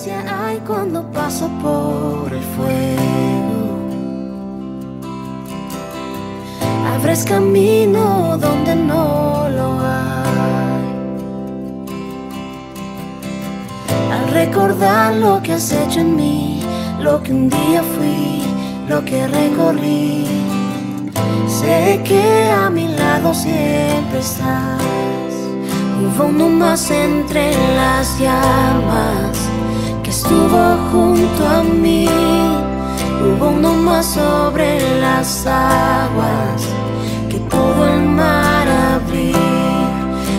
gracia hay cuando paso por el fuego. Abres camino donde no lo hay. Al recordar lo que has hecho en mí, lo que un día fui, lo que recorrí, sé que a mi lado siempre estás. Hubo uno más entre las llamas que estuvo junto a mí. Hubo uno más sobre las aguas que todo el mar abrir.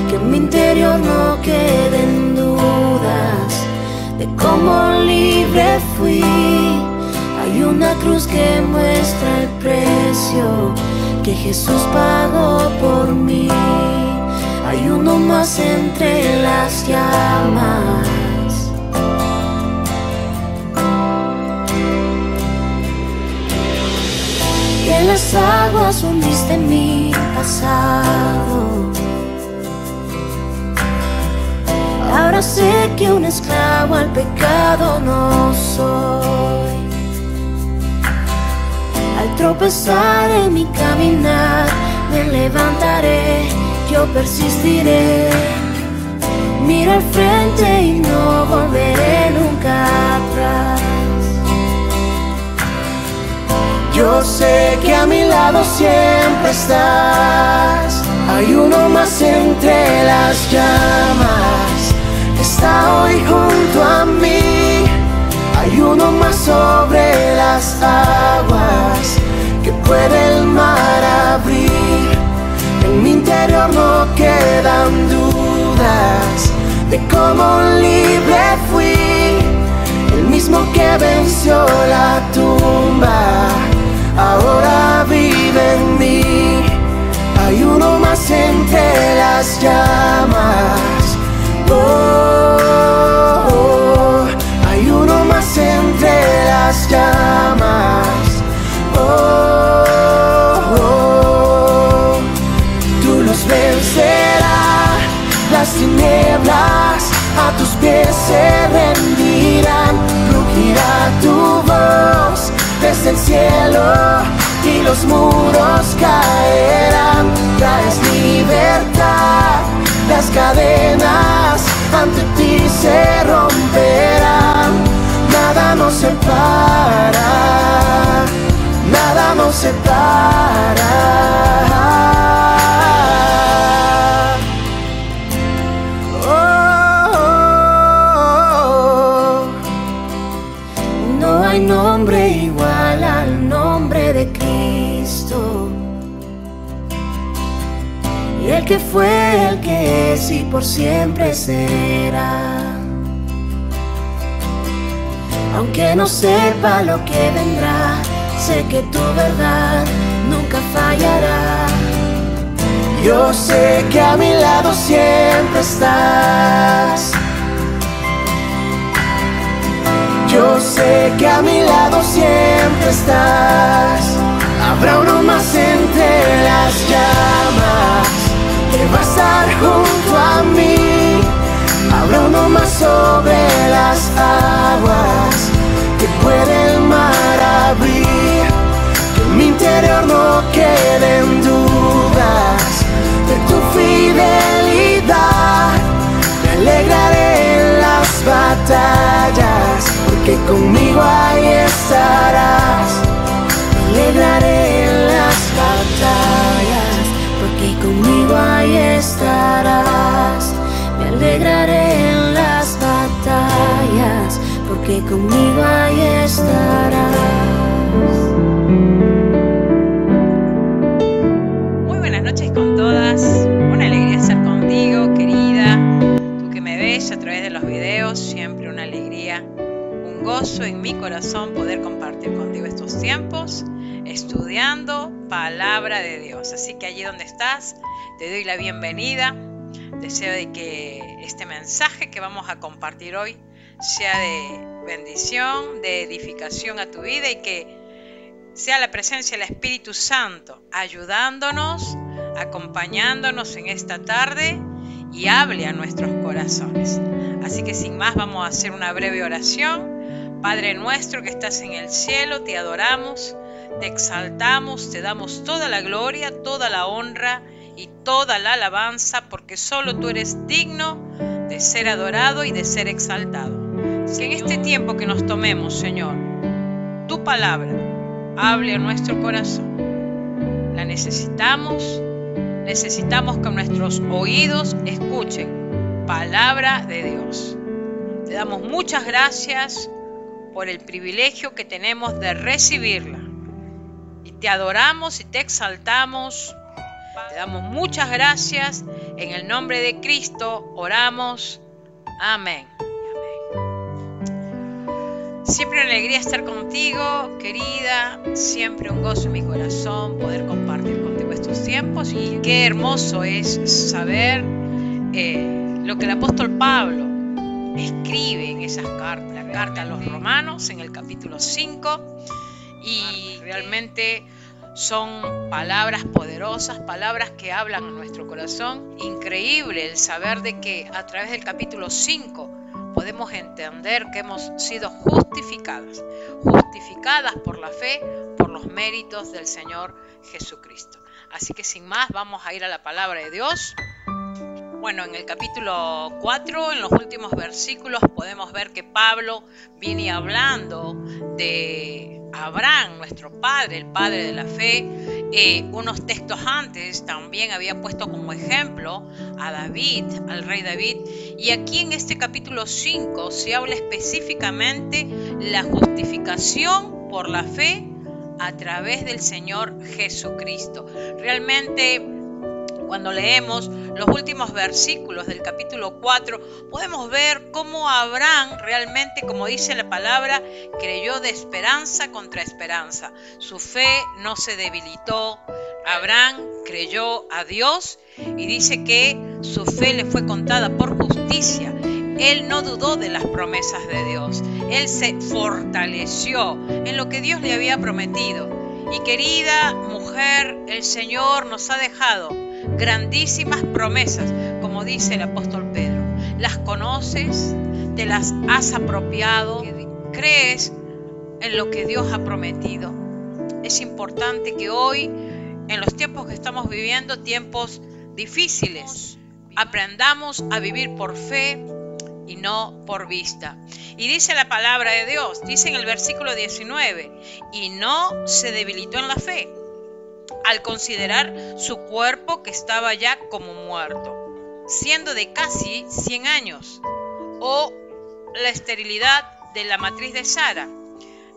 Que en mi interior no queden dudas de cómo libre fui. Hay una cruz que muestra el precio que Jesús pagó por mí. Hay uno más entre las llamas. Y en las aguas hundiste mi pasado. Ahora sé que un esclavo al pecado no soy. Al tropezar en mi caminar, me levantaré, yo persistiré. Mira al frente y no volveré nunca atrás. Yo sé que a mi lado siempre estás. Hay uno más entre las llamas, está hoy junto a mí. Hay uno más sobre las aguas que puede el mar abrir. En mi interior no quedan dudas de cómo libre fui. El mismo que venció la tumba ahora vive en mí. Hay uno más entre las llamas. Oh, oh. Hay uno más entre las llamas. Oh, oh. Tú los vencerás. Las tinieblas a tus pies se rendirán. Rugirá tu voz desde el cielo y los muros caerán. Traes libertad, las cadenas ante ti se romperán. Nada nos separa, nada nos separa. Oh, oh, oh. No hay nombre igual al nombre de Cristo. Y el que fue, el que es y por siempre será. Aunque no sepa lo que vendrá, sé que tu verdad nunca fallará. Yo sé que a mi lado siempre estás. Yo sé que a mi lado siempre estás. Habrá uno más entre las llamas que va a estar junto a mí. Habrá uno más sobre las aguas que puede el mar abrir. Que en mi interior no queden dudas de tu fidelidad. Me alegraré en las batallas, porque conmigo ahí estarás. Me alegraré en las batallas, porque conmigo ahí estarás. Me alegraré en las batallas, porque conmigo ahí estarás. Muy buenas noches con todas. Una alegría estar contigo, querida. Tú que me ves a través de los videos, siempre una alegría, un gozo en mi corazón poder compartir contigo estos tiempos estudiando palabra de Dios. Así que allí donde estás, te doy la bienvenida. Deseo de que este mensaje que vamos a compartir hoy sea de bendición, de edificación a tu vida, y que sea la presencia del Espíritu Santo ayudándonos, acompañándonos en esta tarde y hable a nuestros corazones. Así que sin más vamos a hacer una breve oración. Padre nuestro que estás en el cielo, te adoramos, te exaltamos, te damos toda la gloria, toda la honra y toda la alabanza, porque solo tú eres digno de ser adorado y de ser exaltado. Que en este tiempo que nos tomemos, Señor, tu palabra hable a nuestro corazón. La necesitamos que nuestros oídos escuchen palabra de Dios. Te damos muchas gracias por el privilegio que tenemos de recibirla. Y te adoramos y te exaltamos. Te damos muchas gracias. En el nombre de Cristo oramos. Amén. Siempre una alegría estar contigo, querida. Siempre un gozo en mi corazón poder compartir contigo estos tiempos. Y qué hermoso es saber lo que el apóstol Pablo escribe en esas cartas. La carta a los Romanos en el capítulo 5. Y realmente son palabras poderosas, palabras que hablan a nuestro corazón. Increíble el saber de que a través del capítulo 5 podemos entender que hemos sido justificadas por la fe, por los méritos del Señor Jesucristo. Así que sin más vamos a ir a la palabra de Dios. Bueno, en el capítulo 4, en los últimos versículos, podemos ver que Pablo viene hablando de Abraham, nuestro padre, el padre de la fe. Unos textos antes también había puesto como ejemplo a David, al rey David. Y aquí en este capítulo 5 se habla específicamente la justificación por la fe a través del Señor Jesucristo. Realmente, cuando leemos los últimos versículos del capítulo 4, podemos ver cómo Abraham realmente, como dice la palabra, creyó de esperanza contra esperanza. Su fe no se debilitó. Abraham creyó a Dios y dice que su fe le fue contada por justicia. Él no dudó de las promesas de Dios. Él se fortaleció en lo que Dios le había prometido. Y querida mujer, el Señor nos ha dejado grandísimas promesas, como dice el apóstol Pedro. Las conoces, te las has apropiado, crees en lo que Dios ha prometido. Es importante que hoy, en los tiempos que estamos viviendo, tiempos difíciles, aprendamos a vivir por fe y no por vista. Y dice la palabra de Dios, dice en el versículo 19, y no se debilitó en la fe al considerar su cuerpo que estaba ya como muerto, siendo de casi 100 años, o la esterilidad de la matriz de Sara.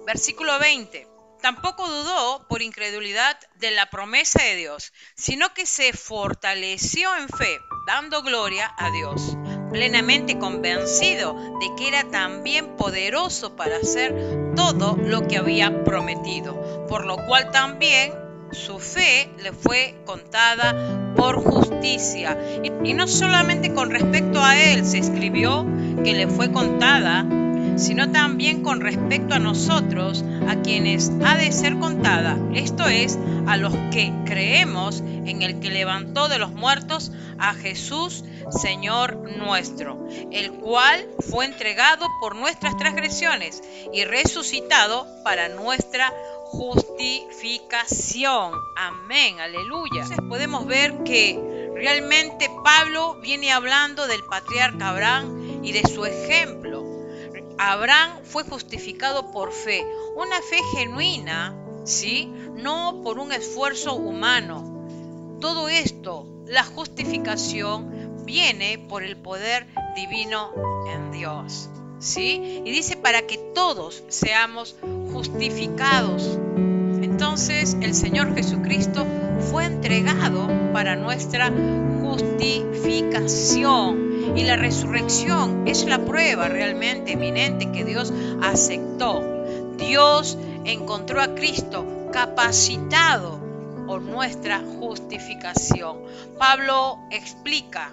Versículo 20. Tampoco dudó por incredulidad de la promesa de Dios, sino que se fortaleció en fe, dando gloria a Dios, plenamente convencido de que era también poderoso para hacer todo lo que había prometido, por lo cual también su fe le fue contada por justicia. Y no solamente con respecto a él se escribió que le fue contada, sino también con respecto a nosotros, a quienes ha de ser contada. Esto es, a los que creemos en el que levantó de los muertos a Jesús, Señor nuestro, el cual fue entregado por nuestras transgresiones y resucitado para nuestra justificación. Amén, aleluya. Entonces podemos ver que realmente Pablo viene hablando del patriarca Abraham y de su ejemplo. Abraham fue justificado por fe, una fe genuina, ¿sí? No por un esfuerzo humano. Todo esto, la justificación, viene por el poder divino en Dios, ¿sí? Y dice para que todos seamos justificados. Entonces el Señor Jesucristo fue entregado para nuestra justificación. Y la resurrección es la prueba realmente eminente que Dios aceptó. Dios encontró a Cristo capacitado por nuestra justificación. Pablo explica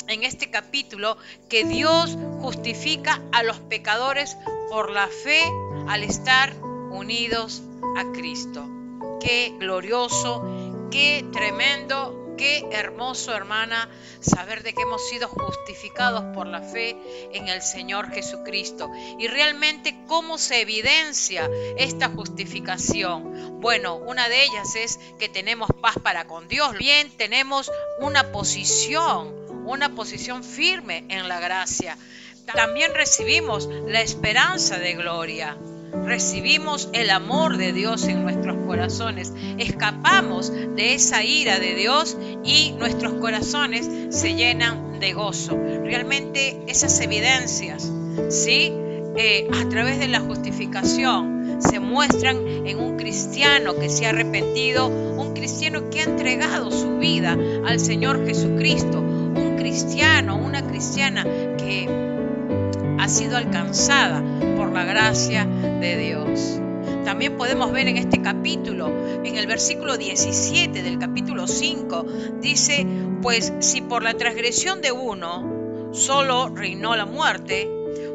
en este capítulo que Dios justifica a los pecadores por la fe al estar unidos a Cristo. Qué glorioso, qué tremendo Qué hermoso, hermana, saber de que hemos sido justificados por la fe en el Señor Jesucristo. Y realmente, ¿cómo se evidencia esta justificación? Bueno, una de ellas es que tenemos paz para con Dios. Bien, tenemos una posición firme en la gracia. También recibimos la esperanza de gloria. Recibimos el amor de Dios en nuestros corazones, escapamos de esa ira de Dios y nuestros corazones se llenan de gozo. Realmente esas evidencias, ¿sí? A través de la justificación se muestran en un cristiano que se ha arrepentido, un cristiano que ha entregado su vida al Señor Jesucristo, un cristiano, una cristiana que ha sido alcanzada por la gracia de Dios. También podemos ver en este capítulo, en el versículo 17 del capítulo 5, dice: pues si por la transgresión de uno solo reinó la muerte,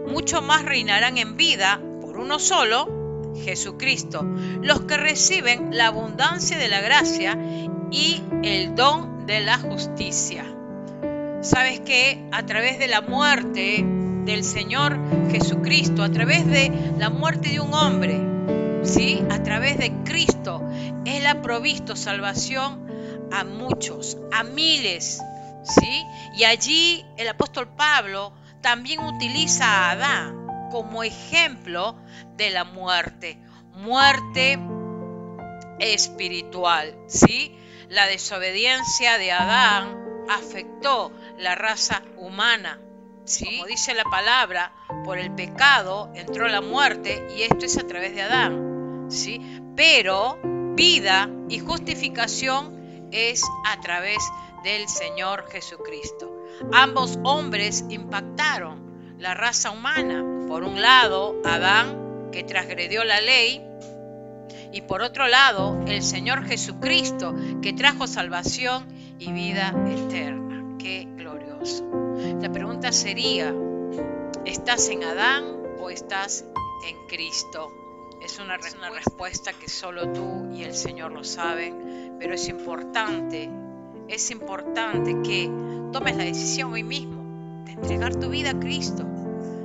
mucho más reinarán en vida por uno solo, Jesucristo, los que reciben la abundancia de la gracia y el don de la justicia. ¿Sabes qué? A través de la muerte del Señor Jesucristo, a través de la muerte de un hombre, ¿sí? A través de Cristo, Él ha provisto salvación a muchos, a miles, ¿sí? Y allí el apóstol Pablo también utiliza a Adán como ejemplo de la muerte espiritual, ¿sí? La desobediencia de Adán afectó la raza humana, ¿sí? Como dice la palabra, por el pecado entró la muerte, y esto es a través de Adán, ¿sí? Pero vida y justificación es a través del Señor Jesucristo. Ambos hombres impactaron la raza humana. Por un lado, Adán, que transgredió la ley, y por otro lado, el Señor Jesucristo, que trajo salvación y vida eterna. ¡Qué glorioso! La pregunta sería: ¿estás en Adán o estás en Cristo? Es una respuesta que solo tú y el Señor lo saben, pero es importante que tomes la decisión hoy mismo de entregar tu vida a Cristo,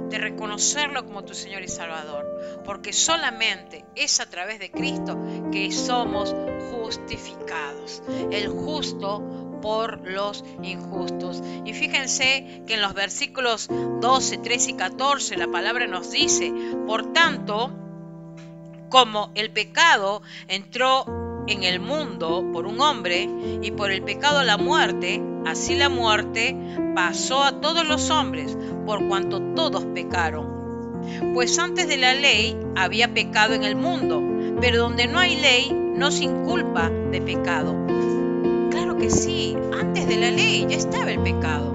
de reconocerlo como tu Señor y Salvador, porque solamente es a través de Cristo que somos justificados, el justo por los injustos. Y fíjense que en los versículos 12, 13 y 14 la palabra nos dice: por tanto, como el pecado entró en el mundo por un hombre, y por el pecado la muerte, así la muerte pasó a todos los hombres, por cuanto todos pecaron. Pues antes de la ley había pecado en el mundo, pero donde no hay ley no se inculpa de pecado. Claro que sí, antes de la ley ya estaba el pecado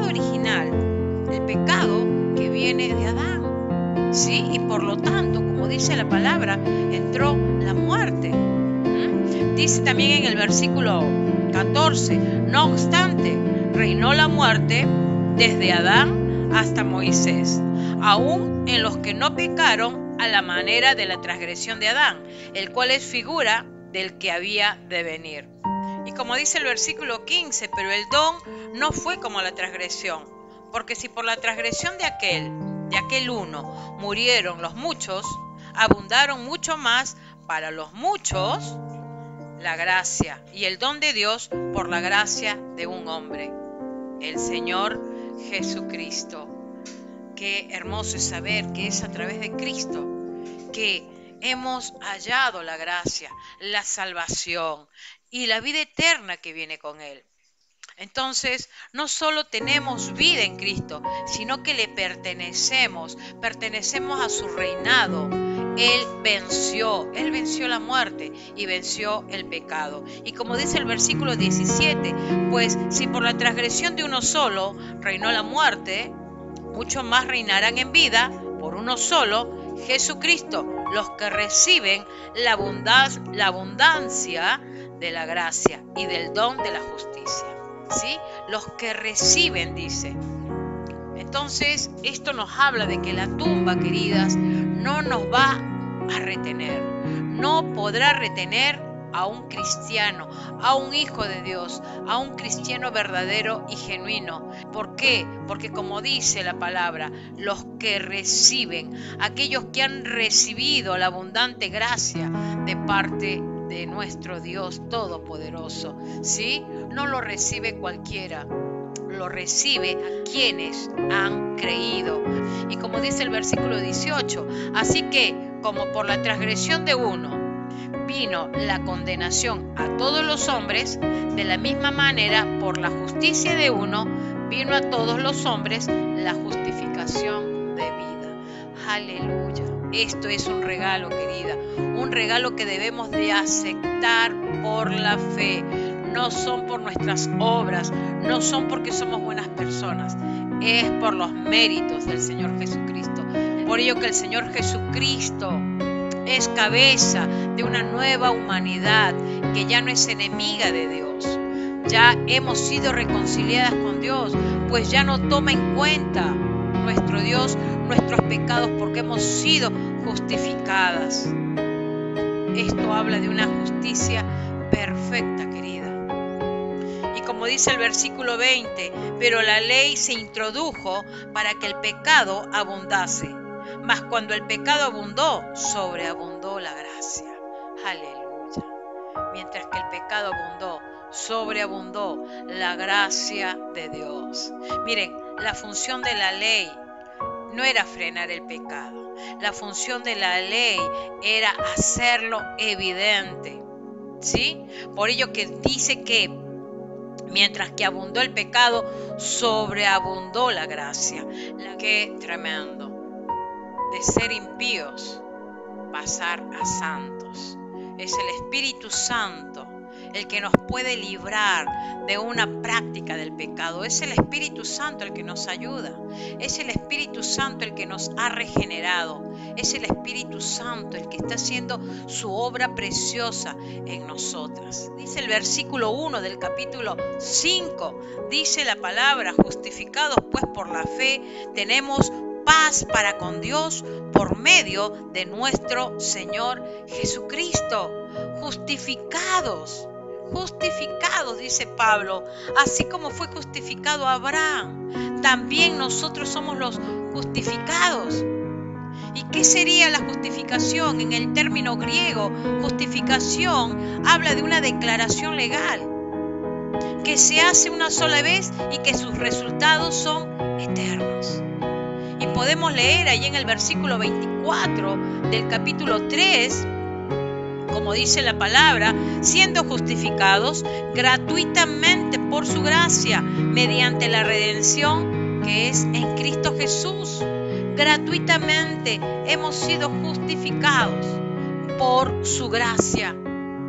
original, el pecado que viene de Adán, ¿sí? Y por lo tanto, como dice la palabra, entró la muerte. Dice también en el versículo 14: no obstante, reinó la muerte desde Adán hasta Moisés, aún en los que no pecaron a la manera de la transgresión de Adán, el cual es figura del que había de venir. Y como dice el versículo 15: pero el don no fue como la transgresión, porque si por la transgresión de aquel uno murieron los muchos, abundaron mucho más para los muchos la gracia y el don de Dios por la gracia de un hombre, el Señor Jesucristo. Qué hermoso es saber que es a través de Cristo que hemos hallado la gracia, la salvación y la vida eterna que viene con Él. Entonces, no solo tenemos vida en Cristo, sino que le pertenecemos a su reinado. Él venció la muerte y venció el pecado. Y como dice el versículo 17, pues si por la transgresión de uno solo reinó la muerte, mucho más reinarán en vida por uno solo, Jesucristo, los que reciben la abundancia de la gracia y del don de la justicia. ¿Sí? Los que reciben, dice. Entonces, esto nos habla de que la tumba, queridas, no nos va a retener. No podrá retener a un cristiano, a un hijo de Dios, a un cristiano verdadero y genuino. ¿Por qué? Porque como dice la palabra, los que reciben, aquellos que han recibido la abundante gracia de parte de nuestro Dios Todopoderoso, ¿sí? No lo recibe cualquiera, lo recibe a quienes han creído. Y como dice el versículo 18, así que como por la transgresión de uno vino la condenación a todos los hombres, de la misma manera por la justicia de uno vino a todos los hombres la justificación de vida. Aleluya. Esto es un regalo, querida, un regalo que debemos de aceptar por la fe. No son por nuestras obras, no son porque somos buenas personas, es por los méritos del Señor Jesucristo. Por ello que el Señor Jesucristo es cabeza de una nueva humanidad que ya no es enemiga de Dios. Ya hemos sido reconciliadas con Dios, pues ya no toma en cuenta nuestro Dios nuestros pecados porque hemos sido justificadas. Esto habla de una justicia perfecta, querida. Y como dice el versículo 20, pero la ley se introdujo para que el pecado abundase. Mas cuando el pecado abundó, sobreabundó la gracia. Aleluya. Mientras que el pecado abundó, sobreabundó la gracia de Dios. Miren, la función de la ley no era frenar el pecado. La función de la ley era hacerlo evidente, ¿sí? Por ello que dice que mientras que abundó el pecado, sobreabundó la gracia. Qué tremendo. De ser impíos, pasar a santos. Es el Espíritu Santo el que nos puede librar de una práctica del pecado. Es el Espíritu Santo el que nos ayuda. Es el Espíritu Santo el que nos ha regenerado. Es el Espíritu Santo el que está haciendo su obra preciosa en nosotras. Dice el versículo 1 del capítulo 5, dice la palabra, justificados pues por la fe, tenemos paz para con Dios por medio de nuestro Señor Jesucristo. Justificados, dice Pablo, así como fue justificado Abraham, también nosotros somos los justificados. ¿Y qué sería la justificación? En el término griego, justificación habla de una declaración legal que se hace una sola vez y que sus resultados son eternos. Y podemos leer ahí en el versículo 24 del capítulo 3, como dice la palabra, siendo justificados gratuitamente por su gracia, mediante la redención que es en Cristo Jesús. Gratuitamente hemos sido justificados por su gracia.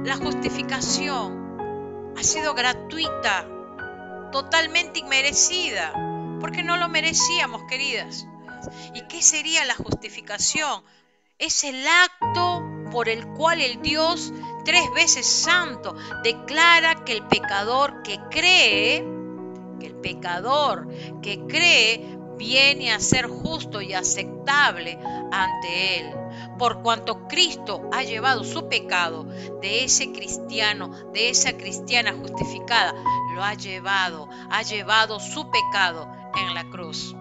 La justificación ha sido gratuita, totalmente inmerecida, porque no lo merecíamos, queridas. ¿Y qué sería la justificación? Es el acto por el cual el Dios, 3 veces santo, declara que el pecador que cree viene a ser justo y aceptable ante Él. Por cuanto Cristo ha llevado su pecado de ese cristiano, de esa cristiana justificada, lo ha llevado su pecado en la cruz,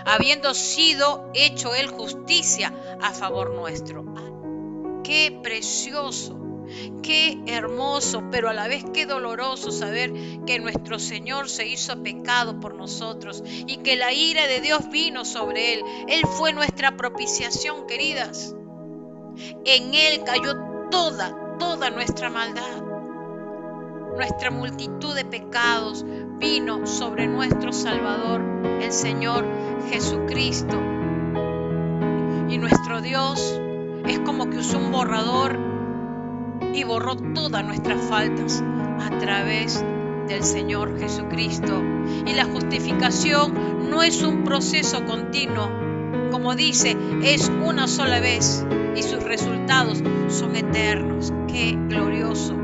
habiendo sido hecho Él justicia a favor nuestro. Qué precioso, qué hermoso, pero a la vez qué doloroso saber que nuestro Señor se hizo pecado por nosotros y que la ira de Dios vino sobre Él. Él fue nuestra propiciación, queridas. En Él cayó toda nuestra maldad. Nuestra multitud de pecados vino sobre nuestro Salvador, el Señor Jesucristo. Y nuestro Dios es como que usó un borrador y borró todas nuestras faltas a través del Señor Jesucristo. Y la justificación no es un proceso continuo. Como dice, es una sola vez y sus resultados son eternos. Qué glorioso,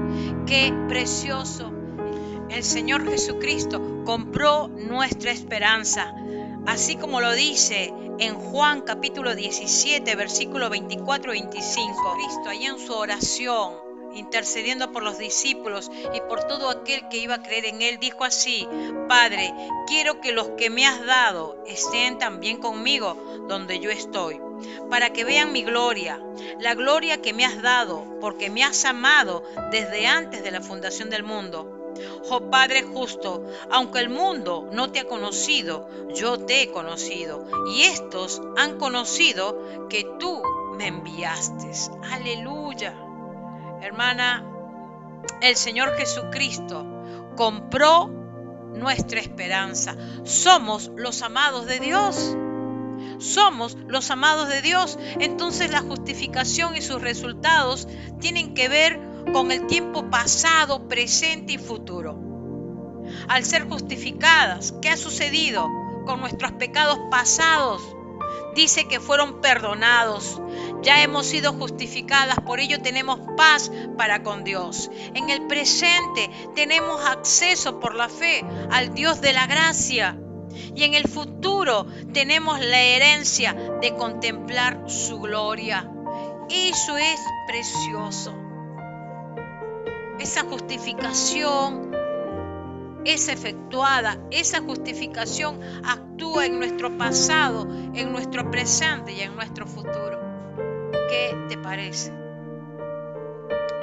qué precioso. El Señor Jesucristo compró nuestra esperanza, así como lo dice en Juan capítulo 17, versículo 24 y 25. Cristo, ahí en su oración, intercediendo por los discípulos y por todo aquel que iba a creer en él, dijo así: Padre, quiero que los que me has dado estén también conmigo donde yo estoy, para que vean mi gloria, la gloria que me has dado, porque me has amado desde antes de la fundación del mundo. Oh Padre justo, aunque el mundo no te ha conocido, yo te he conocido, y estos han conocido que tú me enviaste. Aleluya. Hermana, el Señor Jesucristo compró nuestra esperanza. Somos los amados de Dios. Somos los amados de Dios. Entonces la justificación y sus resultados tienen que ver con el tiempo pasado, presente y futuro. Al ser justificadas, ¿qué ha sucedido con nuestros pecados pasados? Dice que fueron perdonados. Ya hemos sido justificadas, por ello tenemos paz para con Dios. En el presente tenemos acceso por la fe al Dios de la gracia. Y en el futuro tenemos la herencia de contemplar su gloria. Eso es precioso. Esa justificación es efectuada, esa justificación actúa en nuestro pasado, en nuestro presente y en nuestro futuro. ¿Qué te parece?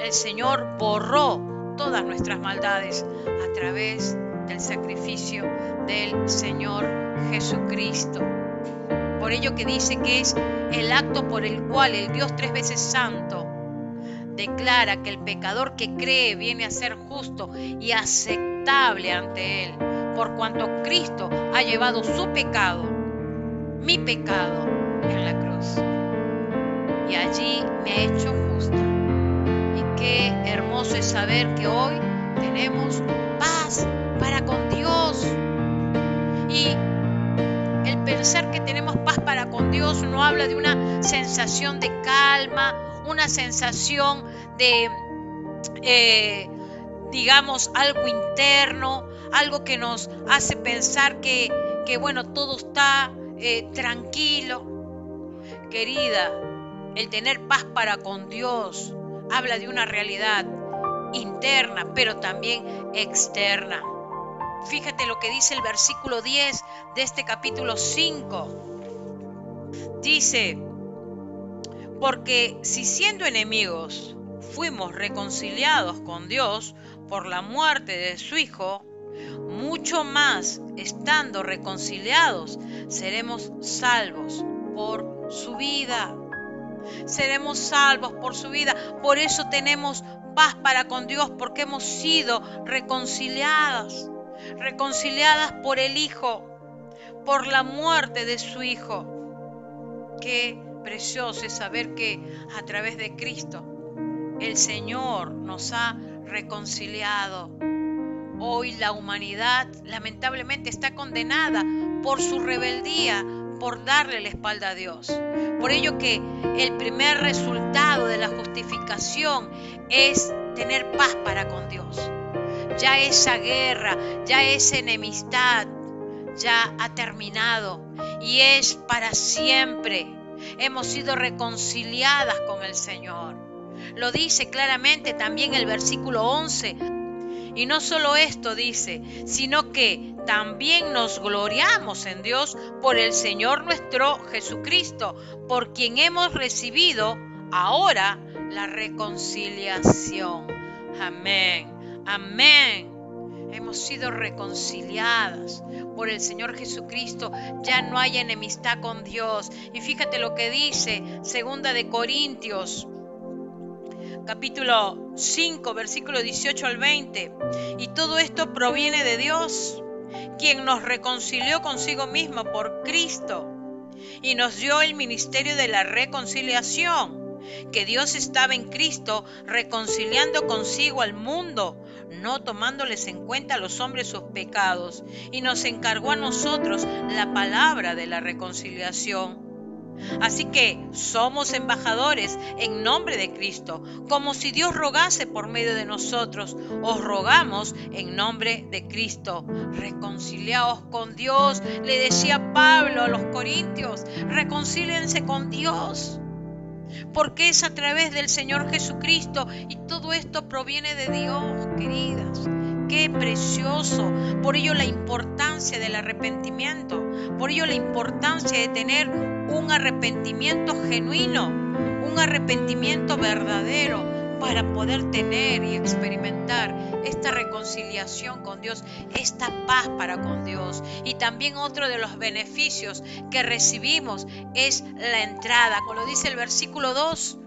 El Señor borró todas nuestras maldades a través del sacrificio del Señor Jesucristo. Por ello que dice que es el acto por el cual el Dios tres veces santo declara que el pecador que cree viene a ser justo y aceptable ante Él, por cuanto Cristo ha llevado su pecado, mi pecado, en la cruz. Y allí me ha hecho justa. Y qué hermoso es saber que hoy tenemos paz para con Dios. Y el pensar que tenemos paz para con Dios no habla de una sensación de calma, una sensación de, digamos, algo interno, algo que nos hace pensar que bueno, todo está tranquilo. Querida, el tener paz para con Dios habla de una realidad interna, pero también externa. Fíjate lo que dice el versículo 10 de este capítulo 5. Dice: porque si siendo enemigos fuimos reconciliados con Dios por la muerte de su Hijo, mucho más estando reconciliados seremos salvos por su vida. Seremos salvos por su vida. Por eso tenemos paz para con Dios, porque hemos sido reconciliadas por el Hijo, por la muerte de su Hijo. Qué precioso es saber que a través de Cristo el Señor nos ha reconciliado. Hoy la humanidad lamentablemente está condenada por su rebeldía, por darle la espalda a Dios. Por ello que el primer resultado de la justificación es tener paz para con Dios. Ya esa guerra, ya esa enemistad ya ha terminado y es para siempre. Hemos sido reconciliadas con el Señor. Lo dice claramente también el versículo 11. Y no solo esto dice, sino que también nos gloriamos en Dios por el Señor nuestro Jesucristo, por quien hemos recibido ahora la reconciliación. Amén, amén. Hemos sido reconciliadas por el Señor Jesucristo. Ya no hay enemistad con Dios. Y fíjate lo que dice 2 de Corintios, capítulo 5, versículo 18 al 20. Y todo esto proviene de Dios, quien nos reconcilió consigo mismo por Cristo y nos dio el ministerio de la reconciliación. Que Dios estaba en Cristo reconciliando consigo al mundo, no tomándoles en cuenta a los hombres sus pecados, y nos encargó a nosotros la palabra de la reconciliación. Así que somos embajadores en nombre de Cristo, como si Dios rogase por medio de nosotros. Os rogamos en nombre de Cristo. Reconciliaos con Dios, le decía Pablo a los corintios, reconcíliense con Dios. porque es a través del Señor Jesucristo y todo esto proviene de Dios, queridas. Qué precioso. Por ello la importancia del arrepentimiento, por ello la importancia de tener un arrepentimiento genuino, un arrepentimiento verdadero, para poder tener y experimentar esta reconciliación con Dios, esta paz para con Dios. Y también otro de los beneficios que recibimos es la entrada, como lo dice el versículo 2,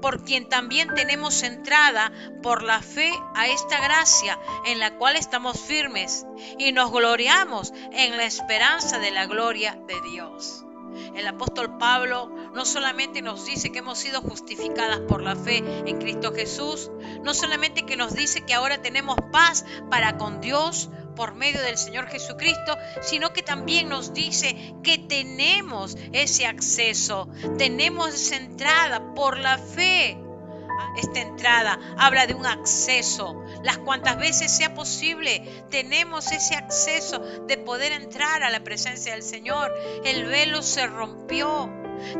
por quien también tenemos entrada por la fe a esta gracia en la cual estamos firmes y nos gloriamos en la esperanza de la gloria de Dios. El apóstol Pablo no solamente nos dice que hemos sido justificadas por la fe en Cristo Jesús, no solamente que nos dice que ahora tenemos paz para con Dios por medio del Señor Jesucristo, sino que también nos dice que tenemos ese acceso, tenemos esa entrada por la fe. Esta entrada habla de un acceso. Las cuantas veces sea posible, tenemos ese acceso de poder entrar a la presencia del Señor. El velo se rompió.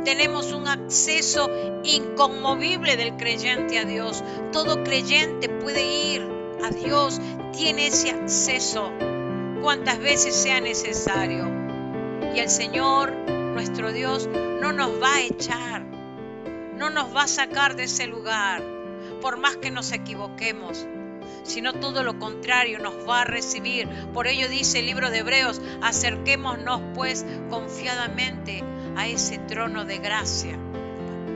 Tenemos un acceso inconmovible del creyente a Dios. Todo creyente puede ir a Dios, tiene ese acceso cuantas veces sea necesario. Y el Señor, nuestro Dios, no nos va a echar, no nos va a sacar de ese lugar, por más que nos equivoquemos, sino todo lo contrario, nos va a recibir. Por ello dice el libro de Hebreos: acerquémonos pues confiadamente a ese trono de gracia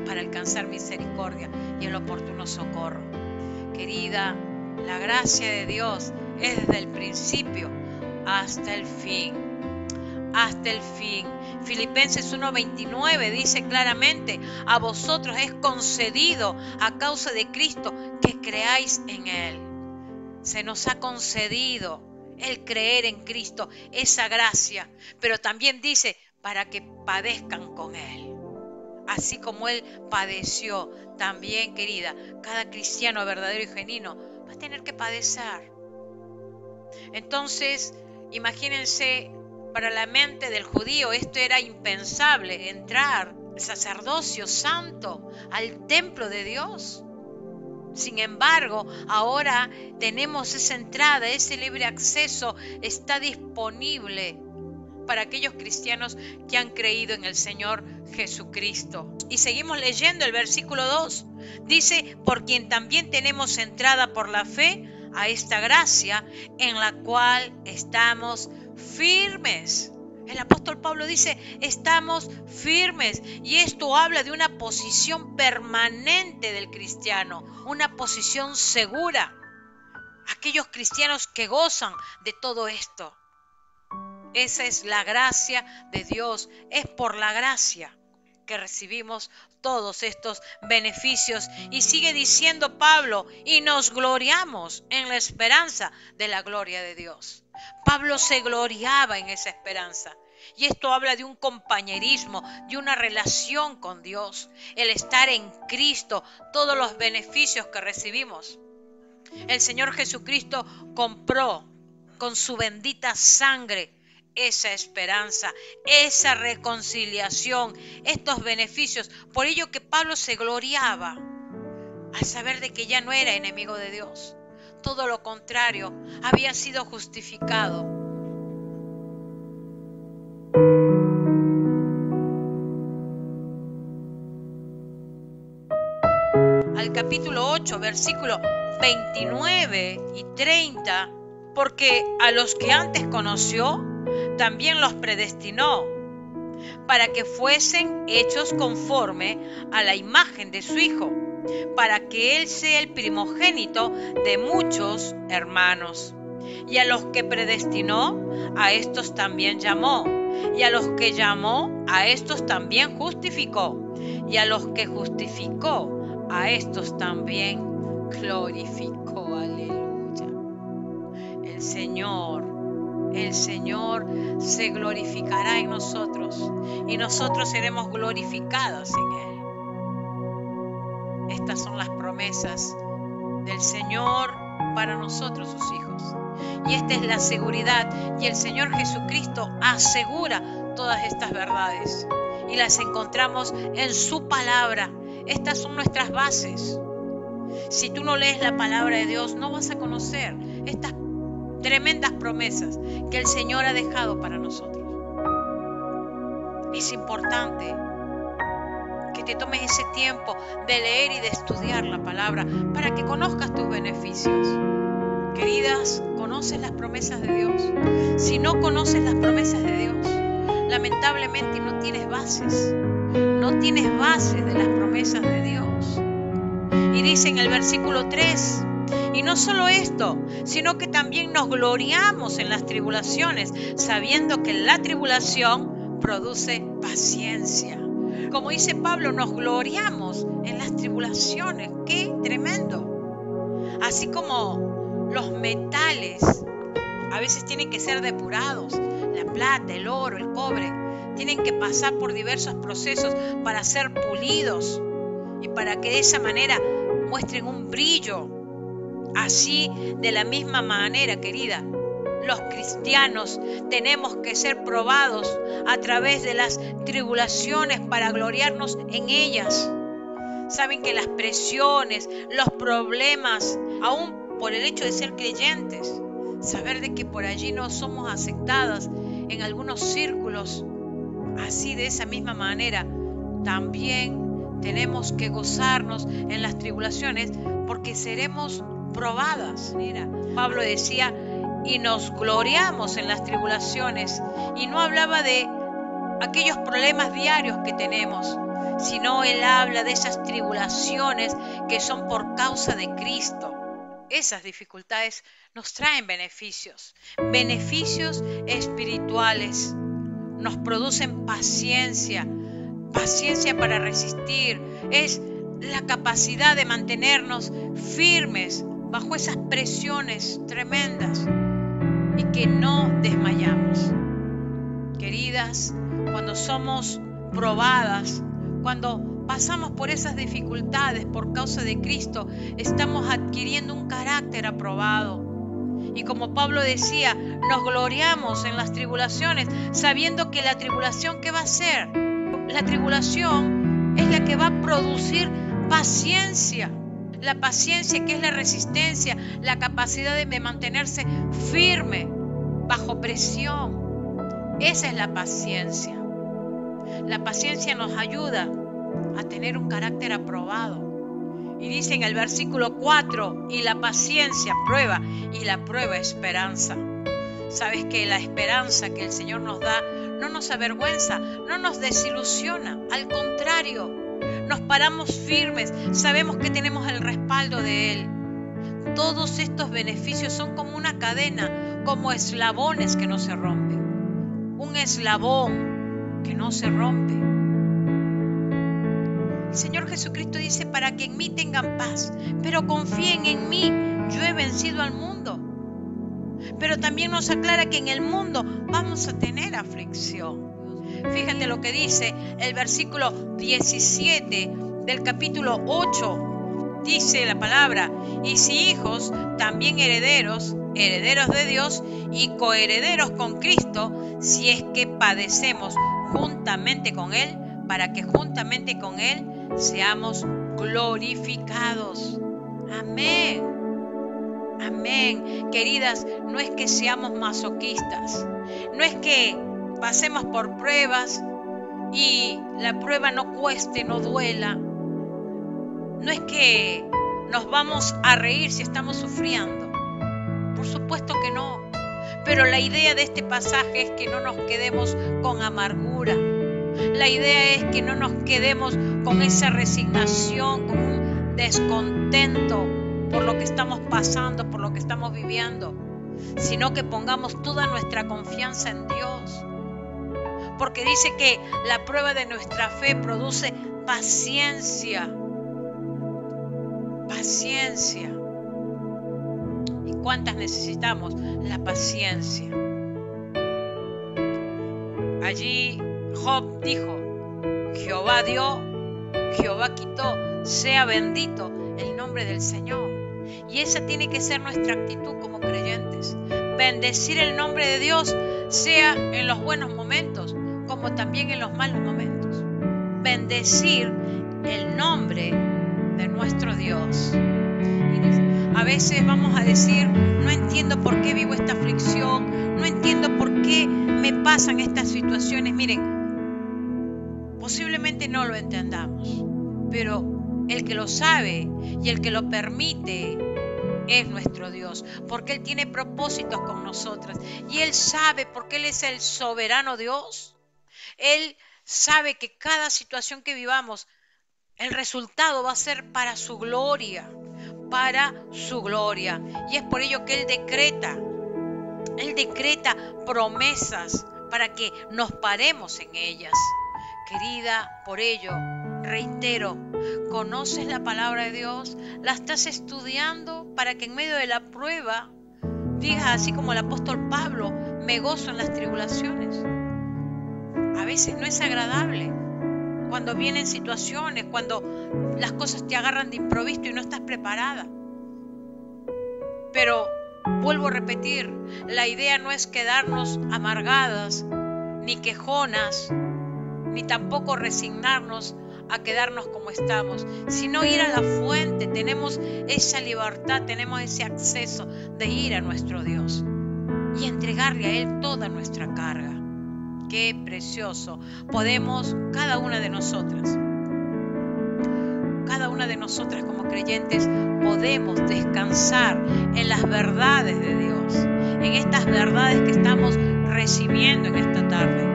para alcanzar misericordia y el oportuno socorro. Querida, la gracia de Dios es desde el principio hasta el fin. Hasta el fin. Filipenses 1:29 dice claramente: a vosotros es concedido a causa de Cristo que creáis en Él. Se nos ha concedido el creer en Cristo, esa gracia, pero también dice para que padezcan con Él. Así como Él padeció, también, querida, cada cristiano verdadero y genuino va a tener que padecer. Entonces, imagínense, para la mente del judío esto era impensable, entrar al sacerdocio santo, al templo de Dios. Sin embargo, ahora tenemos esa entrada, ese libre acceso está disponible para aquellos cristianos que han creído en el Señor Jesucristo. Y seguimos leyendo el versículo 2. Dice: por quien también tenemos entrada por la fe a esta gracia en la cual estamos firmes. El apóstol Pablo dice: estamos firmes, y esto habla de una posición permanente del cristiano, una posición segura. Aquellos cristianos que gozan de todo esto. Esa es la gracia de Dios. Es por la gracia que recibimos todos estos beneficios. Y sigue diciendo Pablo: y nos gloriamos en la esperanza de la gloria de Dios. Pablo se gloriaba en esa esperanza. Y esto habla de un compañerismo, de una relación con Dios. El estar en Cristo, todos los beneficios que recibimos. El Señor Jesucristo compró con su bendita sangre esa esperanza, esa reconciliación, estos beneficios. Por ello que Pablo se gloriaba al saber de que ya no era enemigo de Dios. Todo lo contrario, había sido justificado. Al capítulo 8, versículo 29 y 30, porque a los que antes conoció, también los predestinó, para que fuesen hechos conforme a la imagen de su Hijo, para que Él sea el primogénito de muchos hermanos. Y a los que predestinó, a estos también llamó. Y a los que llamó, a estos también justificó. Y a los que justificó, a estos también glorificó. Aleluya. El Señor se glorificará en nosotros y nosotros seremos glorificados en Él. Estas son las promesas del Señor para nosotros, sus hijos. Y esta es la seguridad. Y el Señor Jesucristo asegura todas estas verdades. Y las encontramos en su palabra, estas son nuestras bases. Si tú no lees la palabra de Dios, no vas a conocer estas tremendas promesas que el Señor ha dejado para nosotros. Es importante que te tomes ese tiempo de leer y de estudiar la palabra para que conozcas tus beneficios. Queridas, ¿conoces las promesas de Dios? Si no conoces las promesas de Dios, lamentablemente no tienes bases. No tienes bases de las promesas de Dios. Y dice en el versículo 3, y no solo esto, sino que también nos gloriamos en las tribulaciones, sabiendo que la tribulación produce paciencia. Como dice Pablo, nos gloriamos en las tribulaciones. ¡Qué tremendo! Así como los metales a veces tienen que ser depurados, la plata, el oro, el cobre, tienen que pasar por diversos procesos para ser pulidos y para que de esa manera muestren un brillo. Así, de la misma manera, querida, los cristianos tenemos que ser probados a través de las tribulaciones para gloriarnos en ellas. Saben que las presiones, los problemas, aún por el hecho de ser creyentes, saber de que por allí no somos aceptadas en algunos círculos, así de esa misma manera, también tenemos que gozarnos en las tribulaciones porque seremos probadas. Mira, Pablo decía, y nos gloriamos en las tribulaciones, y no hablaba de aquellos problemas diarios que tenemos, sino él habla de esas tribulaciones que son por causa de Cristo. Esas dificultades nos traen beneficios espirituales, nos producen paciencia para resistir, es la capacidad de mantenernos firmes bajo esas presiones tremendas y que no desmayamos. Queridas, cuando somos probadas, cuando pasamos por esas dificultades por causa de Cristo, estamos adquiriendo un carácter aprobado. Y como Pablo decía, nos gloriamos en las tribulaciones, sabiendo que la tribulación, ¿qué va a hacer? La tribulación es la que va a producir paciencia. La paciencia, que es la resistencia, la capacidad de mantenerse firme bajo presión. Esa es la paciencia. La paciencia nos ayuda a tener un carácter aprobado. Y dice en el versículo 4, y la paciencia prueba, y la prueba esperanza. Sabes que la esperanza que el Señor nos da no nos avergüenza, no nos desilusiona, al contrario, nos paramos firmes, sabemos que tenemos el respaldo de Él. Todos estos beneficios son como una cadena, como eslabones que no se rompen. Un eslabón que no se rompe. El Señor Jesucristo dice, para que en mí tengan paz, pero confíen en mí, yo he vencido al mundo. Pero también nos aclara que en el mundo vamos a tener aflicción. Fíjate lo que dice el versículo 17 del capítulo 8. Dice la palabra, y si hijos, también herederos, herederos de Dios y coherederos con Cristo, si es que padecemos juntamente con Él, para que juntamente con Él seamos glorificados. Amén. Amén. Queridas, no es que seamos masoquistas, no es que pasemos por pruebas y la prueba no cueste, no duela. No es que nos vamos a reír si estamos sufriendo. Por supuesto que no. Pero la idea de este pasaje es que no nos quedemos con amargura. La idea es que no nos quedemos con esa resignación, con un descontento por lo que estamos pasando, por lo que estamos viviendo, sino que pongamos toda nuestra confianza en Dios. Porque dice que la prueba de nuestra fe produce paciencia. Paciencia. ¿Y cuántas necesitamos? La paciencia. Allí Job dijo, Jehová dio, Jehová quitó, sea bendito el nombre del Señor. Y esa tiene que ser nuestra actitud como creyentes. Bendecir el nombre de Dios, sea en los buenos momentos, como también en los malos momentos. Bendecir el nombre de nuestro Dios. A veces vamos a decir, no entiendo por qué vivo esta aflicción, no entiendo por qué me pasan estas situaciones. Miren, posiblemente no lo entendamos, pero el que lo sabe y el que lo permite es nuestro Dios, porque Él tiene propósitos con nosotras y Él sabe, porque Él es el soberano Dios. Él sabe que cada situación que vivamos, el resultado va a ser para su gloria, para su gloria. Y es por ello que Él decreta promesas para que nos paremos en ellas. Querida, por ello, reitero, ¿conoces la palabra de Dios? ¿La estás estudiando para que en medio de la prueba digas así como el apóstol Pablo, me gozo en las tribulaciones? A veces no es agradable cuando vienen situaciones, cuando las cosas te agarran de improviso y no estás preparada. Pero vuelvo a repetir, la idea no es quedarnos amargadas, ni quejonas, ni tampoco resignarnos a quedarnos como estamos, sino ir a la fuente. Tenemos esa libertad, tenemos ese acceso de ir a nuestro Dios y entregarle a Él toda nuestra carga. Qué precioso. Podemos, cada una de nosotras como creyentes, podemos descansar en las verdades de Dios, en estas verdades que estamos recibiendo en esta tarde.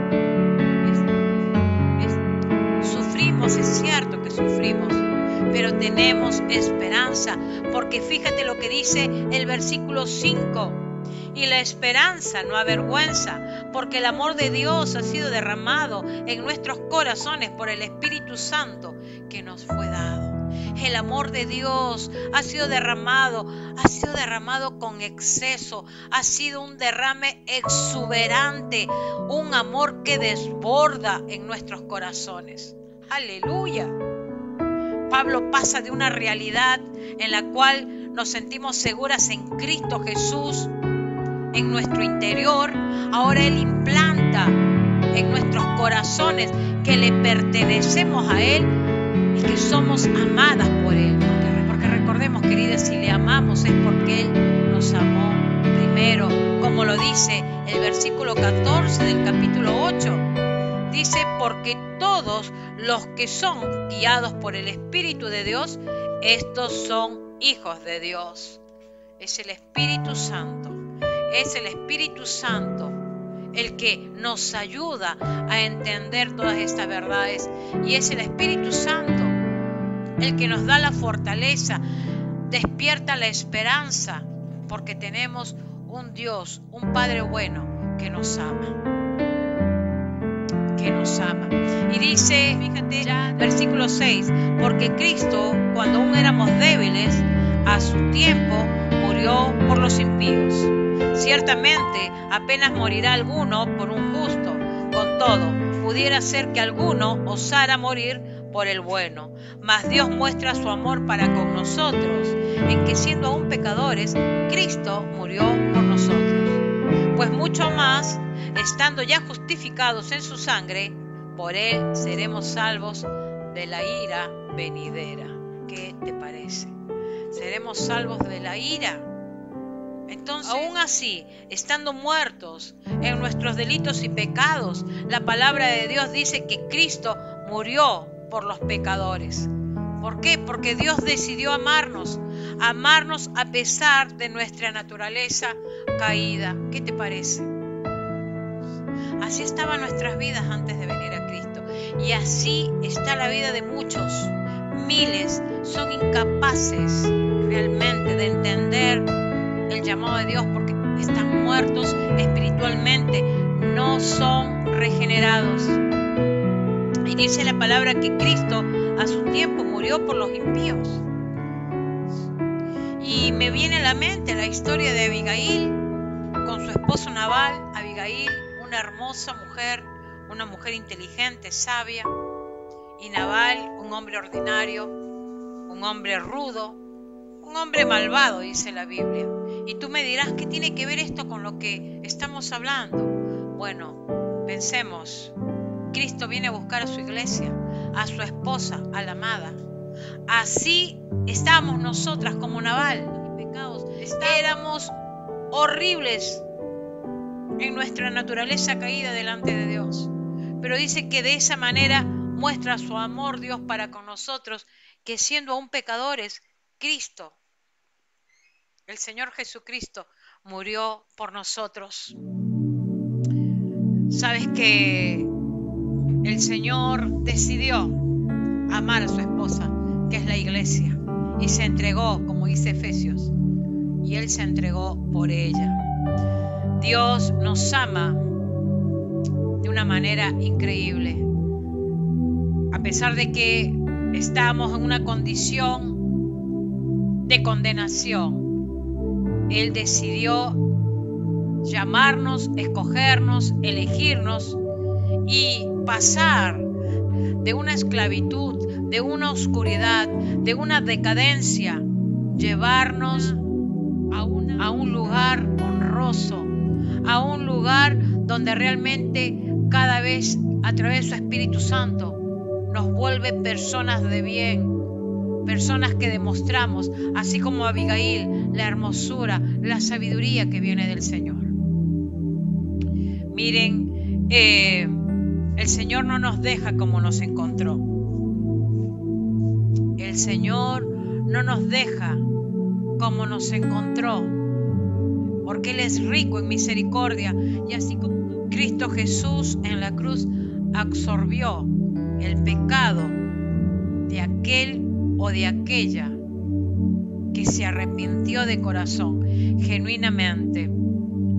Sufrimos, es cierto que sufrimos, pero tenemos esperanza, porque fíjate lo que dice el versículo 5. Y la esperanza no avergüenza, porque el amor de Dios ha sido derramado en nuestros corazones por el Espíritu Santo que nos fue dado. El amor de Dios ha sido derramado con exceso, ha sido un derrame exuberante, un amor que desborda en nuestros corazones. ¡Aleluya! Pablo pasa de una realidad en la cual nos sentimos seguras en Cristo Jesús, en nuestro interior. Ahora Él implanta en nuestros corazones que le pertenecemos a Él y que somos amadas por Él. Porque recordemos, queridas, si le amamos es porque Él nos amó primero. Como lo dice el versículo 14 del capítulo 8. Dice, porque todos los que son guiados por el Espíritu de Dios, estos son hijos de Dios. Es el Espíritu Santo. Es el Espíritu Santo el que nos ayuda a entender todas estas verdades. Y es el Espíritu Santo el que nos da la fortaleza, despierta la esperanza, porque tenemos un Dios, un Padre bueno que nos ama. Que nos ama. Y dice, fíjate, versículo 6, porque Cristo, cuando aún éramos débiles, a su tiempo murió por los impíos. Ciertamente, apenas morirá alguno por un justo. Con todo, pudiera ser que alguno osara morir por el bueno. Mas Dios muestra su amor para con nosotros, en que siendo aún pecadores, Cristo murió por nosotros. Pues mucho más, estando ya justificados en su sangre, por Él seremos salvos de la ira venidera. ¿Qué te parece? Seremos salvos de la ira. Entonces, aún así, estando muertos en nuestros delitos y pecados, la palabra de Dios dice que Cristo murió por los pecadores. ¿Por qué? Porque Dios decidió amarnos a pesar de nuestra naturaleza caída. ¿Qué te parece? Así estaban nuestras vidas antes de venir a Cristo. Y así está la vida de muchos. Miles son incapaces realmente de entender el llamado de Dios porque están muertos espiritualmente, no son regenerados. Y dice la palabra que Cristo a su tiempo murió por los impíos. Y me viene a la mente la historia de Abigail con su esposo Nabal. Abigail, una hermosa mujer, una mujer inteligente, sabia, y Nabal, un hombre ordinario, un hombre rudo, un hombre malvado, dice la Biblia. Y tú me dirás, ¿qué tiene que ver esto con lo que estamos hablando? Bueno, pensemos, Cristo viene a buscar a su iglesia, a su esposa, a la amada. Así estábamos nosotras como Nabal, pecados. Éramos horribles en nuestra naturaleza caída delante de Dios. Pero dice que de esa manera muestra su amor Dios para con nosotros, que siendo aún pecadores, Cristo, el Señor Jesucristo, murió por nosotros. Sabes que el Señor decidió amar a su esposa, que es la iglesia, y se entregó, como dice Efesios, y Él se entregó por ella. Dios nos ama de una manera increíble. A pesar de que estamos en una condición de condenación, Él decidió llamarnos, escogernos, elegirnos y pasar de una esclavitud, de una oscuridad, de una decadencia, llevarnos a un lugar honroso, a un lugar donde realmente cada vez a través de su Espíritu Santo nos vuelve personas de bien, personas que demostramos, así como Abigail, la hermosura, la sabiduría que viene del Señor. Miren, el Señor no nos deja como nos encontró. El Señor no nos deja como nos encontró, porque Él es rico en misericordia, y así como Cristo Jesús en la cruz absorbió el pecado de aquel o de aquella que se arrepintió de corazón, genuinamente,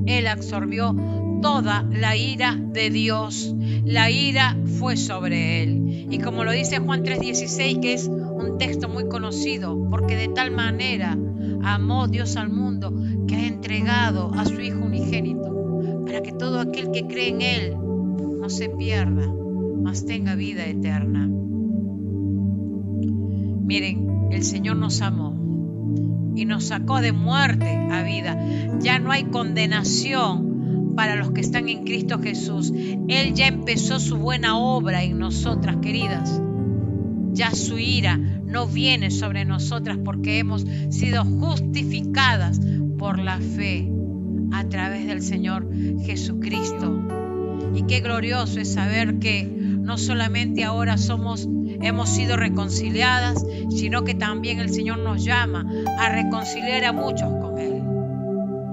Él absorbió toda la ira de Dios. La ira fue sobre Él. Y como lo dice Juan 3:16, que es un texto muy conocido, porque de tal manera amó Dios al mundo que ha entregado a su Hijo unigénito, para que todo aquel que cree en Él no se pierda, mas tenga vida eterna. Miren, el Señor nos amó y nos sacó de muerte a vida. Ya no hay condenación para los que están en Cristo Jesús. Él ya empezó su buena obra en nosotras, queridas. Ya su ira no viene sobre nosotras, porque hemos sido justificadas por la fe a través del Señor Jesucristo. Y qué glorioso es saber que no solamente ahora hemos sido reconciliadas, sino que también el Señor nos llama a reconciliar a muchos con Él.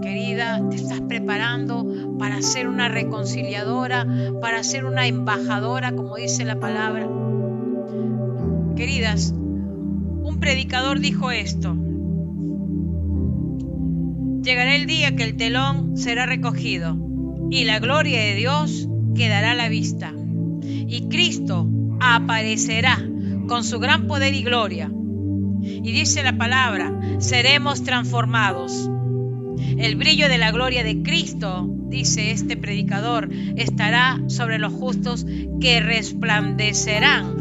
Querida, te estás preparando para ser una reconciliadora, para ser una embajadora, como dice la palabra. Queridas, un predicador dijo esto: llegará el día que el telón será recogido y la gloria de Dios quedará a la vista, y Cristo aparecerá con su gran poder y gloria. Y dice la palabra, seremos transformados. El brillo de la gloria de Cristo, dice este predicador, estará sobre los justos, que resplandecerán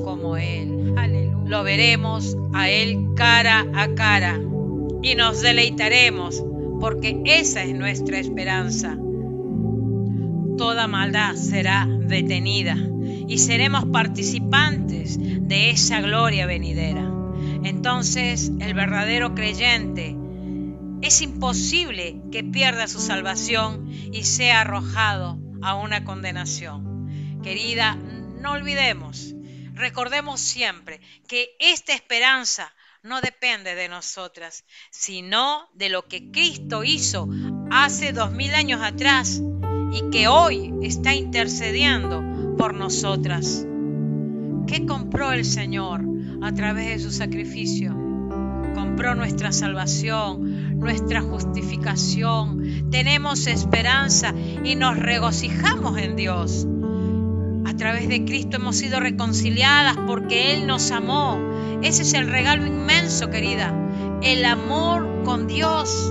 como Él. Aleluya. Lo veremos a Él cara a cara y nos deleitaremos, porque esa es nuestra esperanza. Toda maldad será detenida y seremos participantes de esa gloria venidera. Entonces, el verdadero creyente, es imposible que pierda su salvación y sea arrojado a una condenación. Querida, no olvidemos, recordemos siempre que esta esperanza no depende de nosotras, sino de lo que Cristo hizo hace 2000 años atrás y que hoy está intercediendo por nosotras. ¿Qué compró el Señor a través de su sacrificio? Compró nuestra salvación, nuestra justificación. Tenemos esperanza y nos regocijamos en Dios. A través de Cristo hemos sido reconciliadas porque Él nos amó. Ese es el regalo inmenso, querida, el amor con Dios.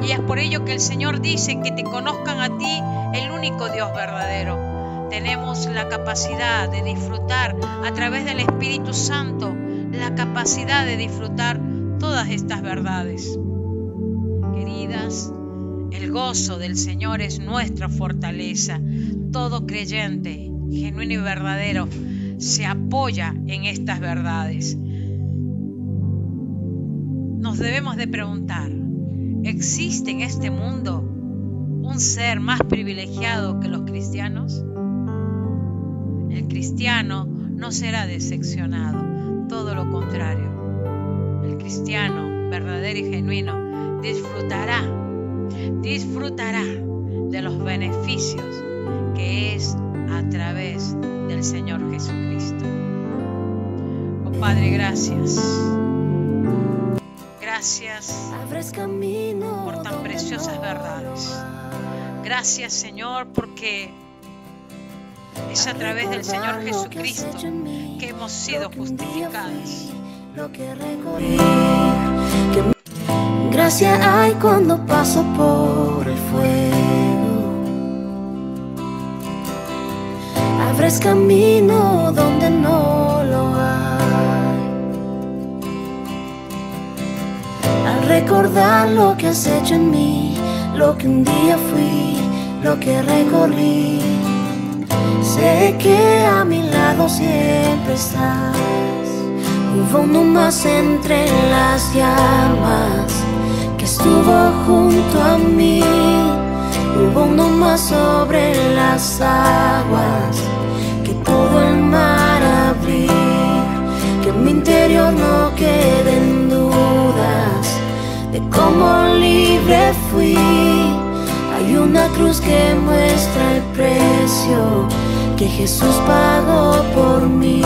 Y es por ello que el Señor dice que te conozcan a ti, el único Dios verdadero. Tenemos la capacidad de disfrutar a través del Espíritu Santo, la capacidad de disfrutar todas estas verdades. Queridas, el gozo del Señor es nuestra fortaleza. Todo creyente, genuino y verdadero, se apoya en estas verdades. Nos debemos de preguntar, ¿existe en este mundo un ser más privilegiado que los cristianos? El cristiano no será decepcionado, todo lo contrario. El cristiano verdadero y genuino disfrutará de los beneficios que es a través del Señor Jesucristo. Oh Padre, gracias. Gracias por tan preciosas verdades. Gracias, Señor, porque es a través del Señor Jesucristo que hemos sido justificados. Gracia hay cuando paso por el fuego. Abres camino donde no lo hay. Al recordar lo que has hecho en mí, lo que un día fui, lo que recorrí, sé que a mi lado siempre estás. Hubo uno más entre las llamas que estuvo junto a mí. Hubo uno más sobre las aguas que pudo el mar abrir. Que en mi interior no queden dudas de cómo libre fui. Hay una cruz que muestra el precio que Jesús pagó por mí.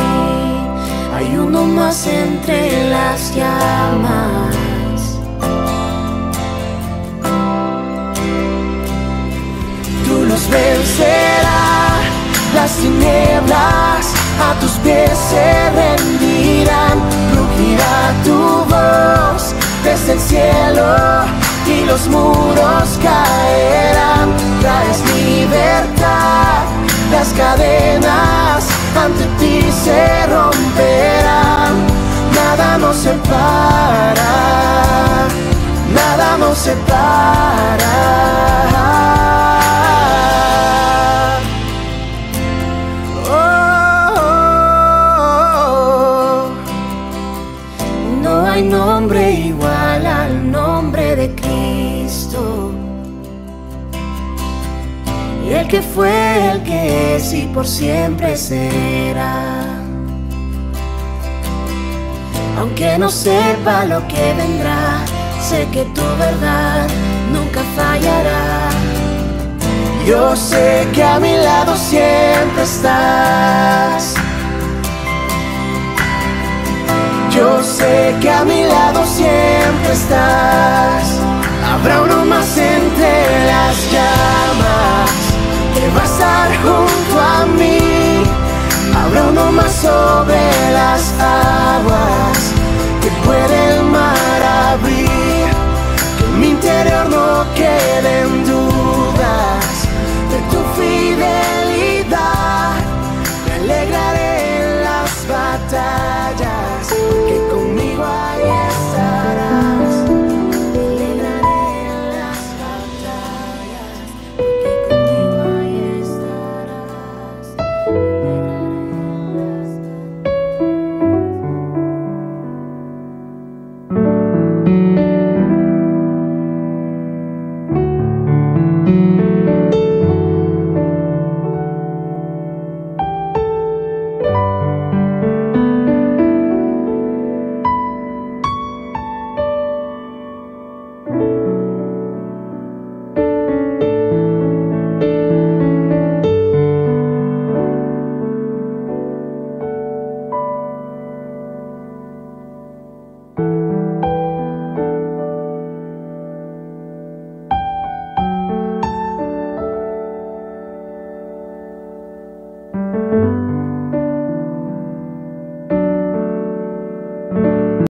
Hay uno más entre las llamas. Tú los vencerás, las tinieblas a tus pies se rendirán. Rugirá tu voz desde el cielo y los muros caerán. Traes libertad, las cadenas ante ti se romperán. Nada nos separa, nada nos separa. Oh, no hay nombre igual al nombre de Cristo. Y el que fue, el que es y por siempre será. Aunque no sepa lo que vendrá, sé que tu verdad nunca fallará. Yo sé que a mi lado siempre estás. Yo sé que a mi lado siempre estás. Habrá uno más entre las llamas que va a estar junto a mí. Habrá uno más sobre las aguas